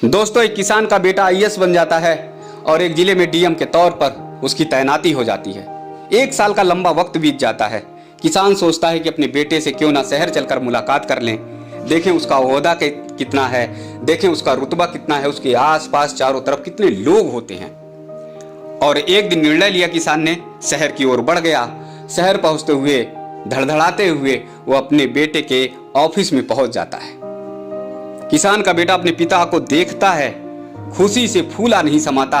दोस्तों, एक किसान का बेटा आईएएस बन जाता है और एक जिले में डीएम के तौर पर उसकी तैनाती हो जाती है। 1 साल का लंबा वक्त बीत जाता है। किसान सोचता है कि अपने बेटे से क्यों ना शहर चलकर मुलाकात कर लें, देखें उसका ओहदा कितना है, देखें उसका रुतबा कितना है, उसके आसपास चारों तरफ कितने लोग होते हैं। और एक दिन निर्णय लिया किसान ने, शहर की ओर बढ़ गया। शहर पहुंचते हुए धड़धड़ाते हुए वो अपने बेटे के ऑफिस में पहुंच जाता है। किसान का बेटा अपने पिता को देखता है, खुशी से फूला नहीं समाता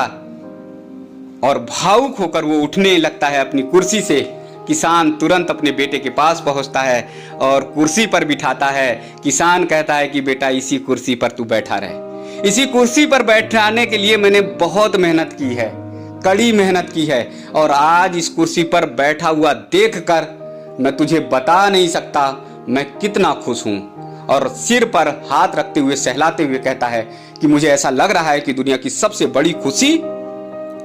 और भावुक होकर वो उठने लगता है अपनी कुर्सी से। किसान तुरंत अपने बेटे के पास पहुंचता है और कुर्सी पर बिठाता है। किसान कहता है कि बेटा, इसी कुर्सी पर तू बैठा रहे। इसी कुर्सी पर बैठाने के लिए मैंने बहुत मेहनत की है, कड़ी मेहनत की है, और आज इस कुर्सी पर बैठा हुआ देखकर मैं तुझे बता नहीं सकता मैं कितना खुश हूं। और सिर पर हाथ रखते हुए सहलाते हुए कहता है कि मुझे ऐसा लग रहा है कि दुनिया की सबसे बड़ी खुशी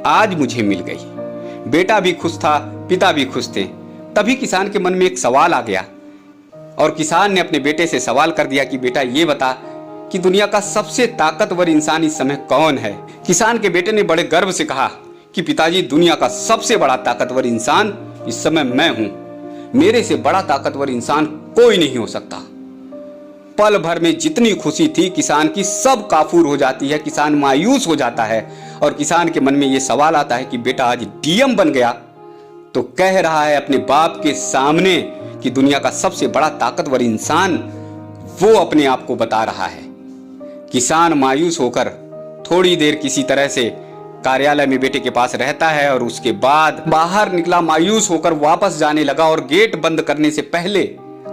आज मुझे मिल गई। बेटा भी खुश था, पिता भी खुश थे। तभी किसान के मन में एक सवाल आ गया और किसान ने अपने बेटे से सवाल कर दिया कि बेटा, ये बता कि दुनिया का सबसे ताकतवर इंसान इस समय कौन है। किसान के बेटे ने बड़े गर्व से कहा कि पिताजी, दुनिया का सबसे बड़ा ताकतवर इंसान इस समय मैं हूं। मेरे से बड़ा ताकतवर इंसान कोई नहीं हो सकता। पल भर में जितनी खुशी थी किसान की, सब काफूर हो जाती है। किसान मायूस हो जाता है और किसान के मन में यह सवाल आता है कि बेटा आज डीएम बन गया तो कह रहा है अपने बाप के सामने कि दुनिया का सबसे बड़ा ताकतवर इंसान वो अपने आप को बता रहा है। किसान मायूस होकर थोड़ी देर किसी तरह से कार्यालय में बेटे के पास रहता है और उसके बाद बाहर निकला। मायूस होकर वापस जाने लगा और गेट बंद करने से पहले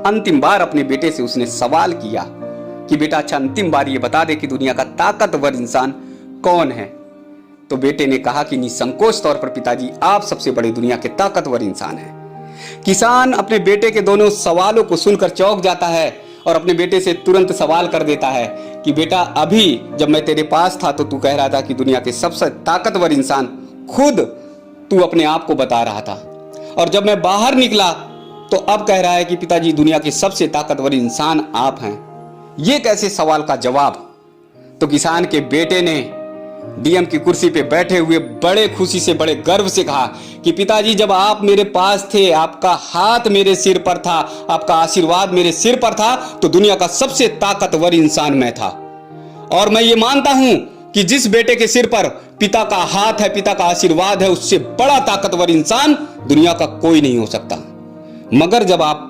अंतिम बार अपने बेटे से उसने सवाल किया कि बेटा, अच्छा अंतिम बार ये बता दे कि दुनिया का ताकतवर इंसान कौन है। तो बेटे ने कहा कि निसंकोच तौर पर पिताजी, आप सबसे बड़े दुनिया के ताकतवर इंसान हैं। किसान अपने बेटे के दोनों सवालों को सुनकर चौंक जाता है और अपने बेटे से तुरंत सवाल कर देता है कि बेटा, अभी जब मैं तेरे पास था तो तू कह रहा था कि दुनिया के सबसे ताकतवर इंसान खुद तू अपने आप को बता रहा था, और जब मैं बाहर निकला तो अब कह रहा है कि पिताजी, दुनिया के सबसे ताकतवर इंसान आप हैं। ये कैसे सवाल का जवाब। तो किसान के बेटे ने डीएम की कुर्सी पे बैठे हुए बड़े खुशी से, बड़े गर्व से कहा कि पिताजी, जब आप मेरे पास थे, आपका हाथ मेरे सिर पर था, आपका आशीर्वाद मेरे सिर पर था, तो दुनिया का सबसे ताकतवर इंसान मैं था। और मैं ये मानता हूं कि जिस बेटे के सिर पर पिता का हाथ है, पिता का आशीर्वाद है, उससे बड़ा ताकतवर इंसान दुनिया का कोई नहीं हो सकता। मगर जब आप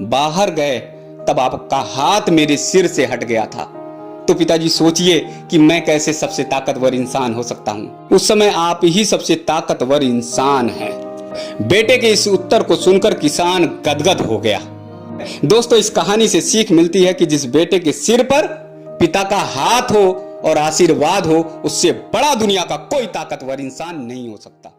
बाहर गए तब आपका हाथ मेरे सिर से हट गया था। तो पिताजी, सोचिए कि मैं कैसे सबसे ताकतवर इंसान हो सकता हूं। उस समय आप ही सबसे ताकतवर इंसान हैं। बेटे के इस उत्तर को सुनकर किसान गदगद हो गया। दोस्तों, इस कहानी से सीख मिलती है कि जिस बेटे के सिर पर पिता का हाथ हो और आशीर्वाद हो, उससे बड़ा दुनिया का कोई ताकतवर इंसान नहीं हो सकता।